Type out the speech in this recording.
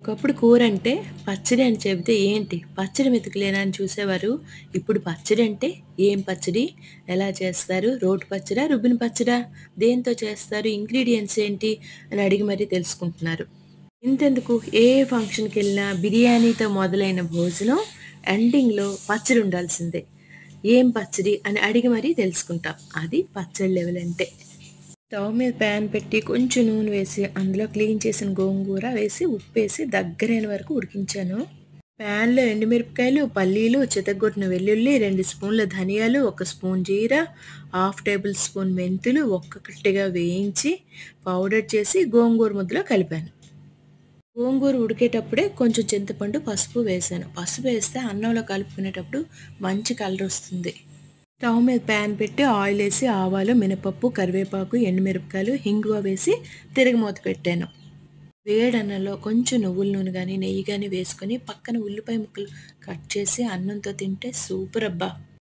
ఒకప్పుడు కూరంటే పచ్చడి అని చెబితే ఏంటి పచ్చడి మెతుకులేనా అని చూసేవారు. ఇప్పుడు పచ్చడి అంటే ఏం పచ్చడి? ఎలా చేస్తారు? రోటి పచ్చడా? రుబ్బిన పచ్చడా? దేనితో చేస్తారు? ఇంగ్రీడియెంట్స్ ఏంటి? అని అడిగి మరీ తెలుసుకుంటున్నారు. ఇంతెందుకు ఏ ఫంక్షన్‌కెళ్ళినా బిర్యానీతో మొదలైన భోజనం ఎండింగ్‌లో పచ్చడి ఉండాల్సిందే. ఏం పచ్చడి? అని అడిగి మరీ తెలుసుకుంటాం. అది పచ్చడి లెవెల్ అంటే. స్టవ్ మీద ప్యాన్ పెట్టి కొంచెం నూనె వేసి అందులో క్లీన్ చేసిన గోంగూర వేసి ఉప్పేసి దగ్గరైన వరకు ఉడికించాను. ప్యాన్లో ఎండుమిరపకాయలు, పల్లీలు, చితగ్గొట్టిన వెల్లుల్లి, 2 స్పూన్ల ధనియాలు, 1 స్పూన్ జీరా, హాఫ్ టేబుల్ స్పూన్ మెంతులు ఒక్కొక్కటిగా వేయించి పౌడర్ చేసి గోంగూర ముద్దలో కలిపాను. గోంగూర ఉడికేటప్పుడే కొంచెం చింతపండు, పసుపు వేశాను. పసుపు వేస్తే అన్నంలో కలుపుకునేటప్పుడు మంచి కలర్ వస్తుంది. స్టవ్ మీద ప్యాన్ పెట్టి ఆయిల్ వేసి ఆవాలు, మినపప్పు, కరివేపాకు, ఎండుమిరపకాయలు, ఇంగువ వేసి తిరగమూత పెట్టాను. వేడన్నంలో కొంచెం నువ్వుల నూనె గాని, నెయ్యి గాని వేసుకొని పక్కన ఉల్లిపాయ ముక్కలు కట్ చేసి అన్నంతో తింటే సూపర్ అబ్బా!